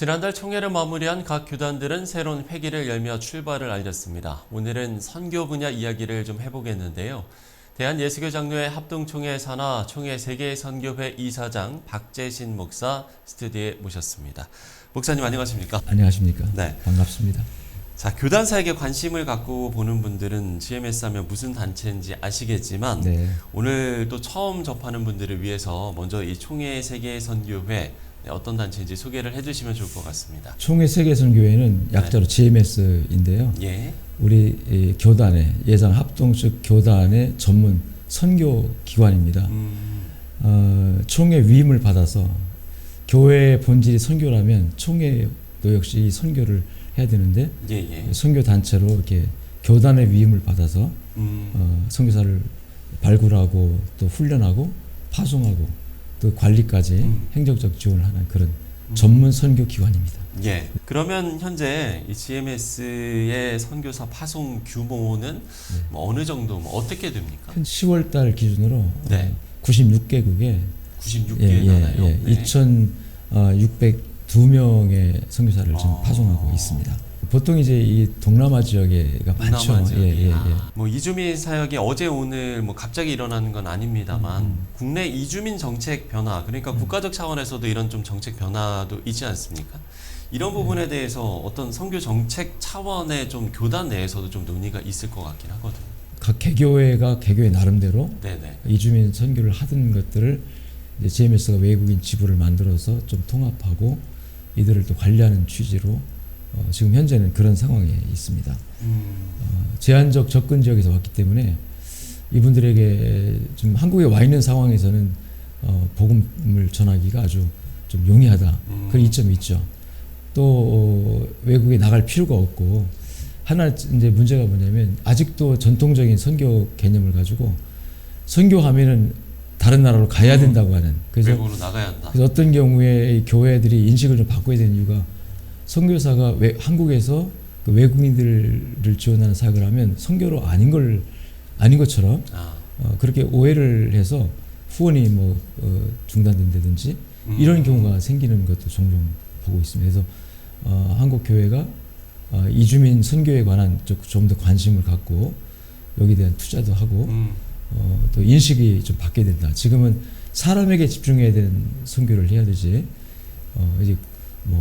지난달 총회를 마무리한 각 교단들은 새로운 회기를 열며 출발을 알렸습니다. 오늘은 선교 분야 이야기를 좀 해보겠는데요. 대한예수교장로회 합동총회 산하 총회 세계선교회 이사장 박재신 목사 스튜디오에 모셨습니다. 목사님 안녕하십니까? 안녕하십니까? 네. 반갑습니다. 자, 교단사에게 관심을 갖고 보는 분들은 GMS 하면 무슨 단체인지 아시겠지만 네. 오늘 또 처음 접하는 분들을 위해서 먼저 이 총회 세계선교회 어떤 단체인지 소개를 해주시면 좋을 것 같습니다. 총회 세계선교회는 약자로 GMS인데요. 예. 우리 이 교단의 예장 합동적 교단의 전문 선교 기관입니다. 총회 위임을 받아서 교회의 본질이 선교라면 총회도 역시 이 선교를 해야 되는데 선교 단체로 이렇게 교단의 위임을 받아서 선교사를 발굴하고 또 훈련하고 파송하고 또 관리까지 행정적 지원을 하는 그런 전문 선교 기관입니다. 예. 그러면 현재 이 GMS의 선교사 파송 규모는 뭐 어느 정도, 어떻게 됩니까? 현 10월 달 기준으로 96개국에 96개 나라요. 네. 2,602명의 선교사를 지금 파송하고 있습니다. 보통 이제 이 동남아 지역에가 많죠. 뭐 이주민 사역이 어제 오늘 뭐 갑자기 일어나는 건 아닙니다만 국내 이주민 정책 변화, 그러니까 국가적 차원에서도 이런 좀 정책 변화도 있지 않습니까? 이런 부분에 대해서 어떤 선교 정책 차원의 좀 교단 내에서도 좀 논의가 있을 것 같긴 하거든요. 각 개교회가 개교회 나름대로 이주민 선교를 하던 것들을 이제 GMS가 외국인 지부를 만들어서 좀 통합하고 이들을 또 관리하는 취지로 지금 현재는 그런 상황에 있습니다. 제한적 접근 지역에서 왔기 때문에 이분들에게 좀 한국에 와 있는 상황에서는 복음을 전하기가 아주 좀 용이하다. 그런 이점이 있죠. 또 외국에 나갈 필요가 없고 하나 이제 문제가 뭐냐면 아직도 전통적인 선교 개념을 가지고 선교하면은 다른 나라로 가야 된다고 하는. 그래서 외국으로 나가야 한다. 그래서 어떤 경우에 교회들이 인식을 좀 바꿔야 되는 이유가 선교사가 한국에서 그 외국인들을 지원하는 사역을 하면 선교로 아닌 것처럼 그렇게 오해를 해서 후원이 중단된다든지 이런 경우가 생기는 것도 종종 보고 있습니다. 그래서 한국 교회가 이주민 선교에 관한 좀 더 관심을 갖고 여기에 대한 투자도 하고 또 인식이 좀 바뀌어야 된다. 지금은 사람에게 집중해야 되는 선교를 해야 되지. 이제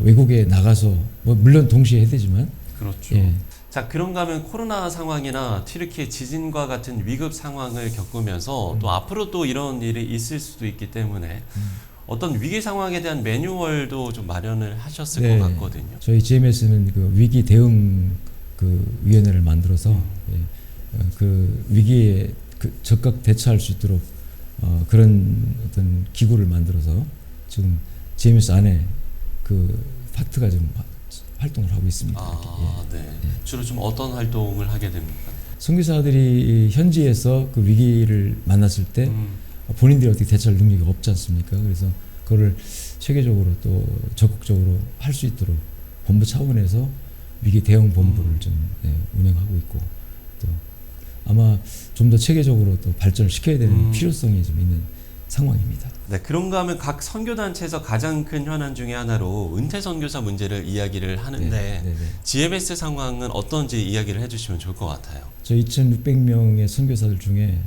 외국에 나가서 물론 동시에 해야 되지만 그렇죠. 자, 그런가 하면 코로나 상황이나 튀르키예 지진과 같은 위급 상황을 겪으면서 또 앞으로 또 이런 일이 있을 수도 있기 때문에 어떤 위기 상황에 대한 매뉴얼도 좀 마련을 하셨을 것 같거든요. 저희 GMS는 그 위기 대응 그 위원회를 만들어서 그 위기에 적극 대처할 수 있도록 그런 어떤 기구를 만들어서 지금 GMS 안에 그 파트가 좀 활동을 하고 있습니다. 주로 좀 어떤 활동을 하게 됩니까? 선교사들이 현지에서 그 위기를 만났을 때 본인들이 어떻게 대처할 능력이 없지 않습니까? 그래서 그거를 체계적으로 또 적극적으로 할 수 있도록 본부 차원에서 위기 대응 본부를 좀 운영하고 있고 또 아마 좀 더 체계적으로 또 발전을 시켜야 되는 필요성이 좀 있는 상황입니다. 네, 그런가 하면 각 선교단체에서 가장 큰 현안 중에 하나로 은퇴 선교사 문제를 이야기를 하는데 GMS 상황은 어떤지 이야기를 해주시면 좋을 것 같아요. 저 2,600명의 선교사들 중에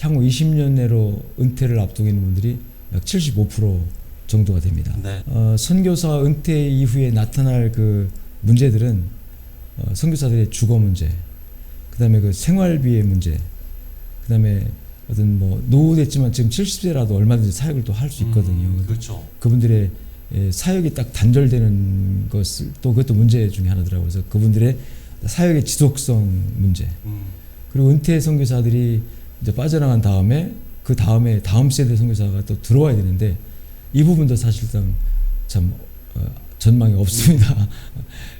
향후 20년 내로 은퇴를 앞두고 있는 분들이 약 75% 정도가 됩니다. 선교사 은퇴 이후에 나타날 그 문제들은 선교사들의 주거 문제, 그다음에 그 생활비의 문제, 그다음에 어떤 노후됐지만 지금 70세라도 얼마든지 사역을 또 할 수 있거든요. 그렇죠. 그분들의 사역이 딱 단절되는 것을 또 그것도 문제 중에 하나더라고요. 그래서 그분들의 사역의 지속성 문제. 그리고 은퇴 선교사들이 이제 빠져나간 다음에 그 다음에 다음 세대 선교사가 또 들어와야 되는데 이 부분도 사실상 참 전망이 없습니다.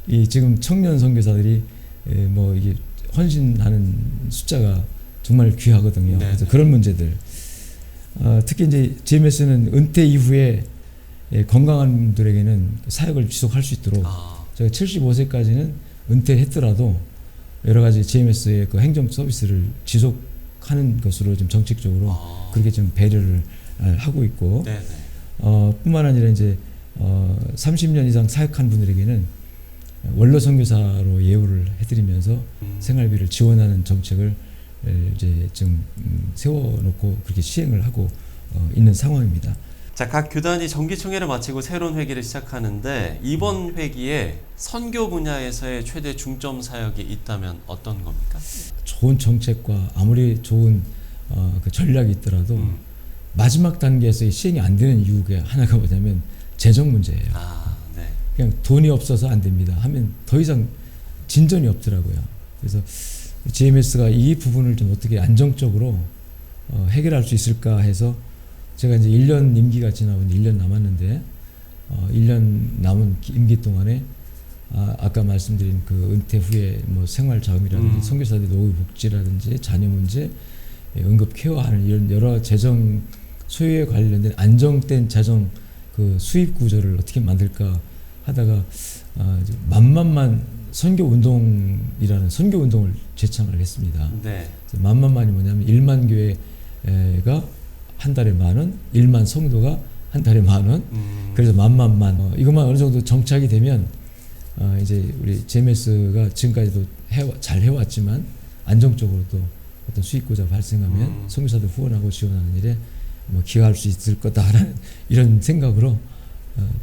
이 지금 청년 선교사들이 이게 헌신하는 숫자가 정말 귀하거든요. 그래서 그런 문제들. 특히 이제 GMS는 은퇴 이후에 건강한 분들에게는 사역을 지속할 수 있도록 제가 75세까지는 은퇴했더라도 여러 가지 GMS의 그 행정 서비스를 지속하는 것으로 좀 정책적으로 그렇게 좀 배려를 하고 있고 뿐만 아니라 이제 30년 이상 사역한 분들에게는 원로 선교사로 예우를 해드리면서 생활비를 지원하는 정책을 이제 좀 세워놓고 그렇게 시행을 하고 있는 상황입니다. 자, 각 교단이 정기총회를 마치고 새로운 회기를 시작하는데 이번 회기에 선교 분야에서의 최대 중점 사역이 있다면 어떤 겁니까? 좋은 정책과 아무리 좋은 그 전략이 있더라도 마지막 단계에서 시행이 안 되는 이유가 하나가 뭐냐면 재정 문제예요. 네. 그냥 돈이 없어서 안 됩니다 하면 더 이상 진전이 없더라고요. 그래서 GMS가 이 부분을 좀 어떻게 안정적으로 해결할 수 있을까 해서 제가 이제 1년 임기가 지나고 1년 남았는데 1년 남은 임기 동안에 아까 말씀드린 그 은퇴 후에 뭐 생활 자금이라든지 선교사들 노후 복지라든지 자녀 문제, 응급 케어하는 이런 여러 재정 소유에 관련된 안정된 재정 그 수입 구조를 어떻게 만들까 하다가 만만만 선교 운동이라는 선교 운동을 제창을 했습니다. 네. 만만만이 뭐냐면 1만 교회가 한 달에 10,000원, 1만 성도가 한 달에 10,000원. 그래서 만만만 이것만 어느 정도 정착이 되면 이제 우리 GMS가 지금까지도 잘 해왔지만 안정적으로도 어떤 수익 구조가 발생하면 선교사들 후원하고 지원하는 일에 뭐 기여할 수 있을 거다라는 이런 생각으로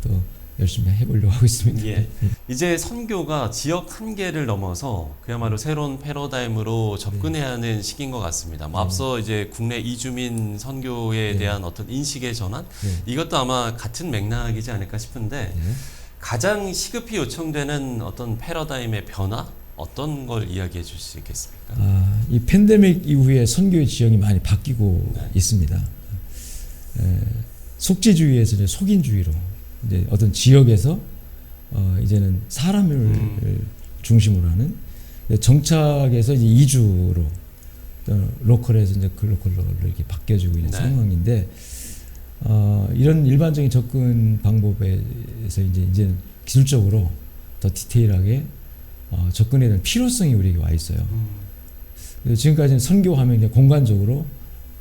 또 열심히 해보려고 하고 있습니다. 예. 이제 선교가 지역 한계를 넘어서 그야말로 새로운 패러다임으로 접근해야 하는 시기인 것 같습니다. 뭐 앞서 이제 국내 이주민 선교에 대한 어떤 인식의 전환, 이것도 아마 같은 맥락이지 않을까 싶은데 가장 시급히 요청되는 어떤 패러다임의 변화, 어떤 걸 이야기해 줄 수 있겠습니까? 이 팬데믹 이후에 선교의 지형이 많이 바뀌고 있습니다. 속지주의에서 이제 속인주의로 이제 어떤 지역에서 이제는 사람을 중심으로 하는 정착에서 이제 이주로 로컬에서 이제 글로컬로 이렇게 바뀌어지고 있는 상황인데 이런 일반적인 접근 방법에서 이제 기술적으로 더 디테일하게 접근해야 되는 필요성이 우리에게 와 있어요. 지금까지는 선교하면 그냥 공간적으로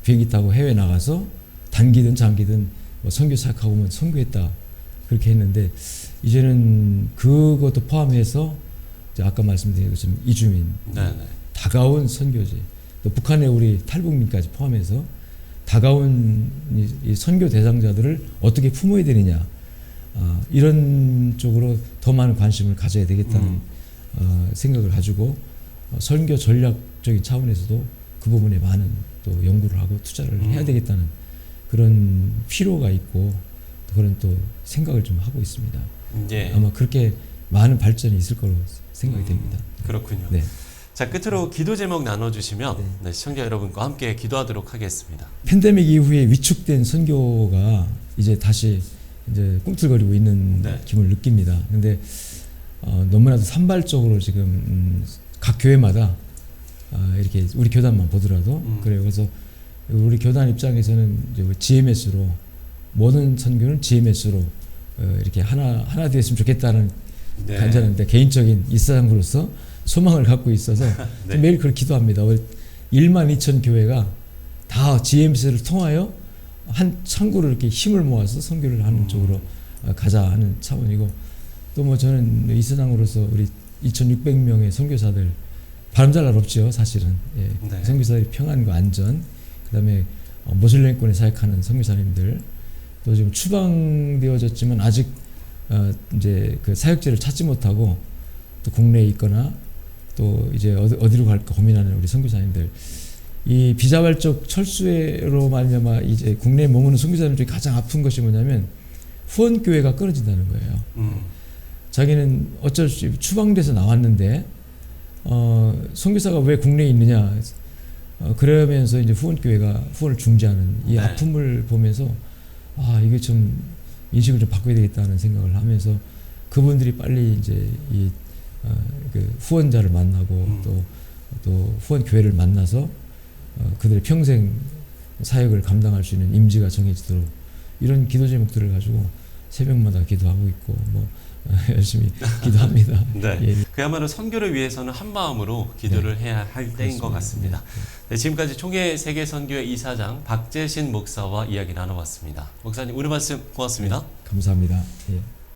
비행기 타고 해외 나가서 단기든 장기든 뭐 선교 사역하고 오면 선교했다 그렇게 했는데 이제는 그것도 포함해서 이제 아까 말씀드린 것처럼 이주민, 다가온 선교지, 또 북한의 우리 탈북민까지 포함해서 다가온 이 선교 대상자들을 어떻게 품어야 되느냐 이런 쪽으로 더 많은 관심을 가져야 되겠다는 생각을 가지고 선교 전략적인 차원에서도 그 부분에 많은 또 연구를 하고 투자를 해야 되겠다는 그런 필요가 있고 그런 또 생각을 좀 하고 있습니다. 아마 그렇게 많은 발전이 있을 거로 생각이 됩니다. 그렇군요. 네. 자, 끝으로 기도 제목 나눠주시면 시청자 여러분과 함께 기도하도록 하겠습니다. 팬데믹 이후에 위축된 선교가 이제 다시 이제 꿈틀거리고 있는 기분을 느낍니다. 근데 너무나도 산발적으로 지금 각 교회마다 이렇게 우리 교단만 보더라도 그래요. 그래서 우리 교단 입장에서는 이제 GMS로 모든 선교는 GMS로 이렇게 하나 되었으면 좋겠다는 간절한데 개인적인 이사장으로서 소망을 갖고 있어서 매일 그렇게 기도합니다. 12,000 교회가 다 GMS를 통하여 한 창구로 이렇게 힘을 모아서 선교를 하는 쪽으로 가자 하는 차원이고 또 뭐 저는 이사장으로서 우리 2,600명의 선교사들 바람잘 날 없죠 사실은. 선교사들이 평안과 안전, 그다음에 모슬렘권에 사역하는 선교사님들 또 지금 추방되어졌지만 아직 이제 그 사역지를 찾지 못하고 또 국내에 있거나 또 이제 어디로 갈까 고민하는 우리 선교사님들, 이 비자발적 철수로 말미암아 이제 국내에 머무는 선교사님들이 가장 아픈 것이 뭐냐면 후원 교회가 끊어진다는 거예요. 자기는 어쩔 수 없이 추방돼서 나왔는데 선교사가 왜 국내에 있느냐 그러면서 이제 후원 교회가 후원을 중지하는 이 아픔을 보면서 이게 좀 인식을 좀 바꿔야 되겠다는 생각을 하면서 그분들이 빨리 이제 그 후원자를 만나고 또 후원 교회를 만나서 그들의 평생 사역을 감당할 수 있는 임지가 정해지도록 이런 기도 제목들을 가지고 새벽마다 기도하고 있고 뭐 열심히 기도합니다. 네. 예. 그야말로 선교를 위해서는 한 마음으로 기도를 해야 할 때인 것 같습니다. 네, 지금까지 총회 세계선교회 이사장 박재신 목사와 이야기 나눠봤습니다. 목사님 오늘 말씀 고맙습니다. 감사합니다. 예.